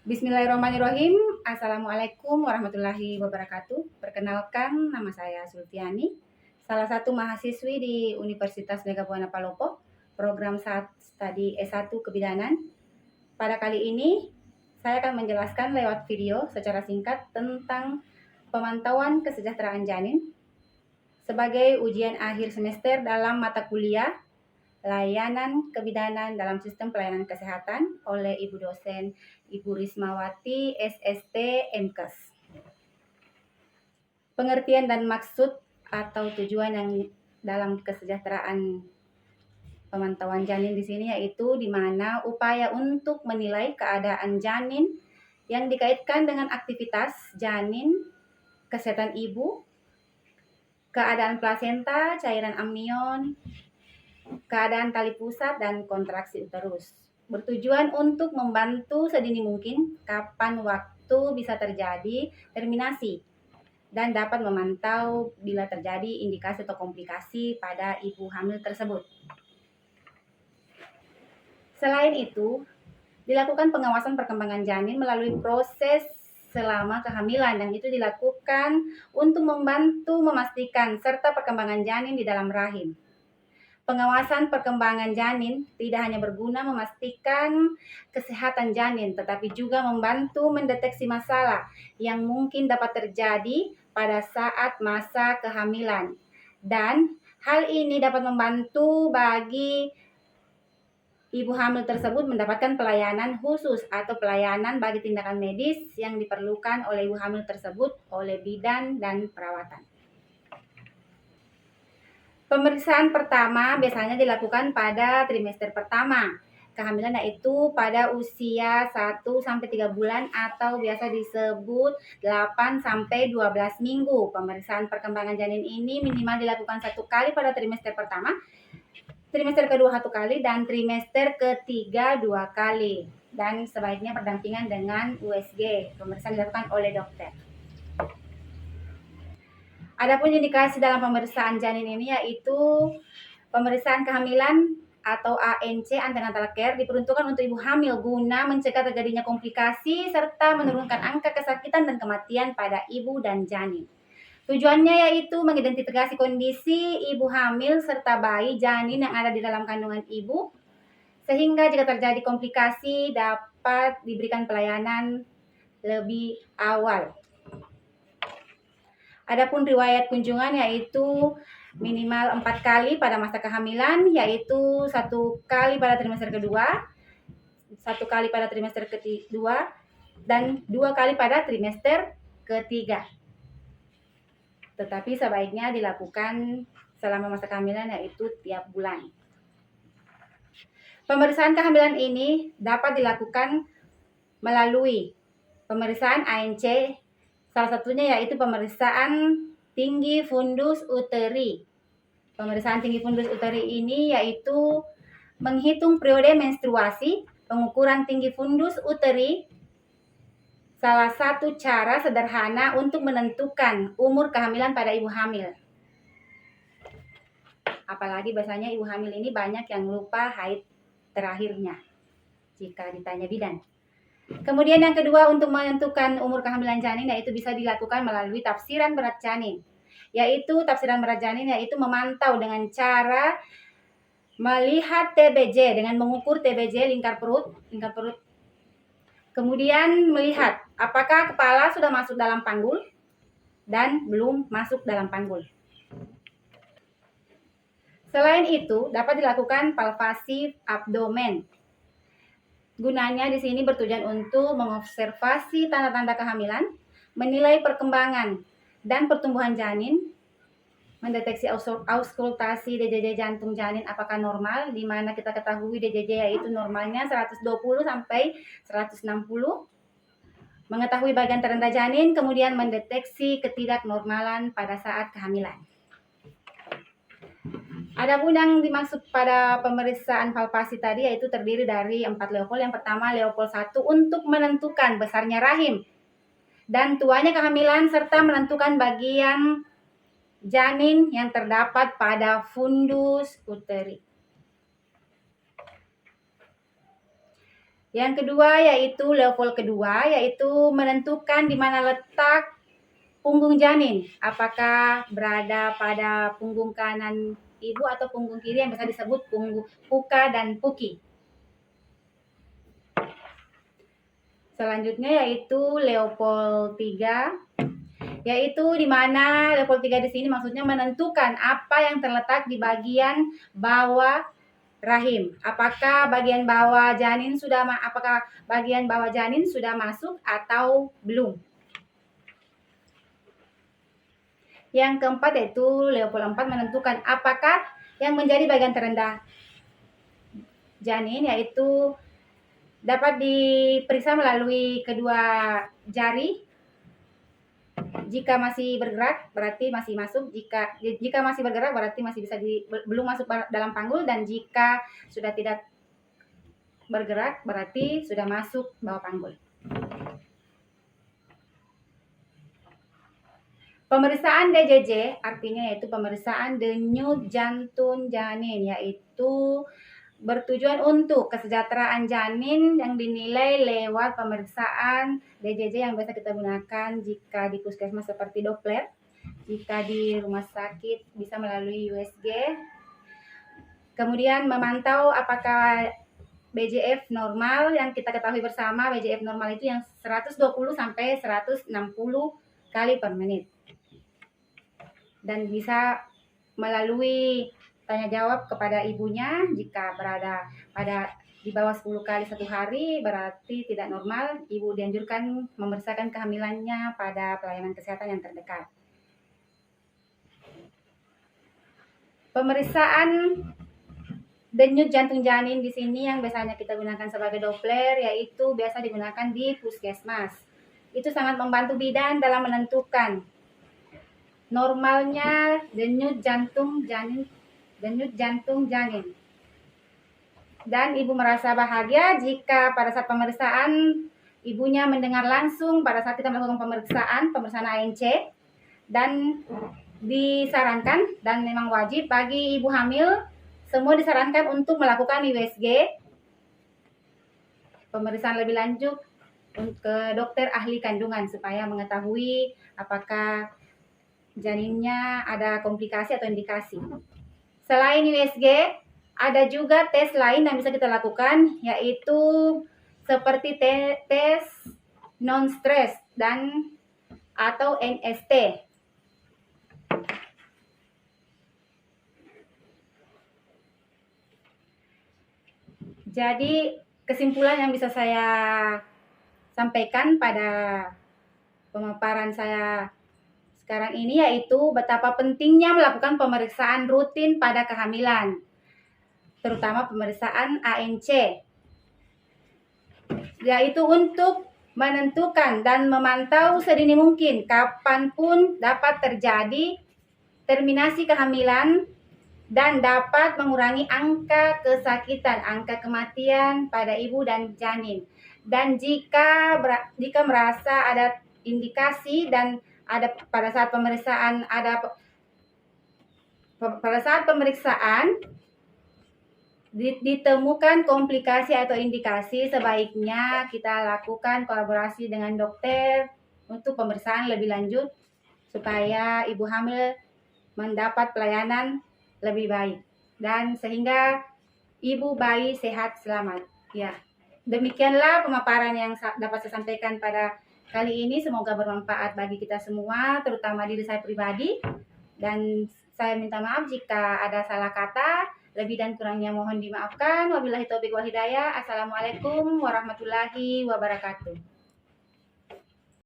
Bismillahirrahmanirrahim. Assalamualaikum warahmatullahi wabarakatuh. Perkenalkan, nama saya Sulfiani, salah satu mahasiswi di Universitas Megabuana Palopo, program studi S1 Kebidanan. Pada kali ini, saya akan menjelaskan lewat video secara singkat tentang pemantauan kesejahteraan janin sebagai ujian akhir semester dalam mata kuliah Layanan Kebidanan dalam Sistem Pelayanan Kesehatan oleh Ibu dosen Ibu Rismawati SST MKes. Pengertian dan maksud atau tujuan yang dalam kesejahteraan pemantauan janin di sini yaitu di mana upaya untuk menilai keadaan janin yang dikaitkan dengan aktivitas janin, kesehatan ibu, keadaan plasenta, cairan amnion, keadaan tali pusat dan kontraksi uterus. Bertujuan untuk membantu sedini mungkin kapan waktu bisa terjadi terminasi dan dapat memantau bila terjadi indikasi atau komplikasi pada ibu hamil tersebut. Selain itu, dilakukan pengawasan perkembangan janin melalui proses selama kehamilan dan itu dilakukan untuk membantu memastikan serta perkembangan janin di dalam rahim. Pengawasan perkembangan janin tidak hanya berguna memastikan kesehatan janin, tetapi juga membantu mendeteksi masalah yang mungkin dapat terjadi pada saat masa kehamilan. Dan hal ini dapat membantu bagi ibu hamil tersebut mendapatkan pelayanan khusus atau pelayanan bagi tindakan medis yang diperlukan oleh ibu hamil tersebut oleh bidan dan perawatan. Pemeriksaan pertama biasanya dilakukan pada trimester pertama kehamilan, yaitu pada usia 1-3 bulan atau biasa disebut 8-12 minggu. Pemeriksaan perkembangan janin ini minimal dilakukan 1 kali pada trimester pertama, trimester kedua 1 kali, dan trimester ketiga 2 kali. Dan sebaiknya berdampingan dengan USG. Pemeriksaan dilakukan oleh dokter. Adapun indikasi dalam pemeriksaan janin ini yaitu pemeriksaan kehamilan atau ANC antenatal care diperuntukkan untuk ibu hamil guna mencegah terjadinya komplikasi serta menurunkan angka kesakitan dan kematian pada ibu dan janin. Tujuannya yaitu mengidentifikasi kondisi ibu hamil serta bayi janin yang ada di dalam kandungan ibu sehingga jika terjadi komplikasi dapat diberikan pelayanan lebih awal. Adapun riwayat kunjungan yaitu minimal 4 kali pada masa kehamilan, yaitu 1 kali pada trimester kedua, 1 kali pada trimester kedua, dan 2 kali pada trimester ketiga. Tetapi sebaiknya dilakukan selama masa kehamilan yaitu tiap bulan. Pemeriksaan kehamilan ini dapat dilakukan melalui pemeriksaan ANC. Salah satunya yaitu pemeriksaan tinggi fundus uteri. Pemeriksaan tinggi fundus uteri ini yaitu menghitung periode menstruasi, pengukuran tinggi fundus uteri, salah satu cara sederhana untuk menentukan umur kehamilan pada ibu hamil. Apalagi biasanya ibu hamil ini banyak yang lupa haid terakhirnya jika ditanya bidan. Kemudian yang kedua untuk menentukan umur kehamilan janin yaitu bisa dilakukan melalui tafsiran berat janin. Yaitu tafsiran berat janin yaitu memantau dengan cara melihat TBJ dengan mengukur TBJ lingkar perut. Kemudian melihat apakah kepala sudah masuk dalam panggul dan belum masuk dalam panggul. Selain itu dapat dilakukan palpasi abdomen. Gunanya di sini bertujuan untuk mengobservasi tanda-tanda kehamilan, menilai perkembangan dan pertumbuhan janin, mendeteksi auskultasi DJJ jantung janin apakah normal, di mana kita ketahui DJJ yaitu normalnya 120 sampai 160, mengetahui bagian terendah janin, kemudian mendeteksi ketidaknormalan pada saat kehamilan. Adapun yang dimaksud pada pemeriksaan palpasi tadi yaitu terdiri dari 4 level. Yang pertama level 1 untuk menentukan besarnya rahim dan tuanya kehamilan serta menentukan bagian janin yang terdapat pada fundus uteri. Yang kedua yaitu level kedua, yaitu menentukan di mana letak punggung janin. Apakah berada pada punggung kanan ibu atau punggung kiri yang bisa disebut punggung puka dan puki. Selanjutnya yaitu Leopold 3, yaitu di mana Leopold 3 di sini maksudnya menentukan apa yang terletak di bagian bawah rahim. Apakah bagian bawah janin sudah masuk atau belum? Yang keempat yaitu Leopold 4 menentukan apakah yang menjadi bagian terendah janin, yaitu dapat diperiksa melalui kedua jari. Jika masih bergerak berarti masih masuk, jika masih bergerak berarti masih bisa belum masuk dalam panggul, dan jika sudah tidak bergerak berarti sudah masuk bawah panggul. Pemeriksaan DJJ artinya yaitu pemeriksaan denyut jantung janin, yaitu bertujuan untuk kesejahteraan janin yang dinilai lewat pemeriksaan DJJ yang biasa kita gunakan jika di puskesmas seperti Doppler, jika di rumah sakit bisa melalui USG. Kemudian memantau apakah BJF normal, yang kita ketahui bersama BJF normal itu yang 120 sampai 160 kali per menit. Dan bisa melalui tanya jawab kepada ibunya. Jika berada di bawah 10 kali satu hari berarti tidak normal. Ibu dianjurkan memeriksakan kehamilannya pada pelayanan kesehatan yang terdekat. Pemeriksaan denyut jantung janin di sini yang biasanya kita gunakan sebagai Doppler, yaitu biasa digunakan di puskesmas. Itu sangat membantu bidan dalam menentukan normalnya denyut jantung janin. Dan ibu merasa bahagia jika pada saat pemeriksaan ibunya mendengar langsung pada saat kita melakukan pemeriksaan ANC, dan disarankan dan memang wajib bagi ibu hamil semua disarankan untuk melakukan USG, pemeriksaan lebih lanjut ke dokter ahli kandungan supaya mengetahui apakah janinnya ada komplikasi atau indikasi. Selain USG, ada juga tes lain yang bisa kita lakukan, yaitu seperti tes non-stress dan atau NST. Jadi kesimpulan yang bisa saya sampaikan pada pemaparan saya sekarang ini yaitu betapa pentingnya melakukan pemeriksaan rutin pada kehamilan, terutama pemeriksaan ANC, yaitu untuk menentukan dan memantau sedini mungkin kapanpun dapat terjadi terminasi kehamilan dan dapat mengurangi angka kesakitan, angka kematian pada ibu dan janin. Dan jika merasa ada indikasi dan pada saat pemeriksaan ditemukan komplikasi atau indikasi, sebaiknya kita lakukan kolaborasi dengan dokter untuk pemeriksaan lebih lanjut supaya ibu hamil mendapat pelayanan lebih baik dan sehingga ibu bayi sehat selamat. Ya, demikianlah pemaparan yang dapat saya sampaikan pada kali ini. Semoga bermanfaat bagi kita semua, terutama diri saya pribadi. Dan saya minta maaf jika ada salah kata. Lebih dan kurangnya mohon dimaafkan. Wabillahi taufiq wal hidayah. Assalamualaikum warahmatullahi wabarakatuh.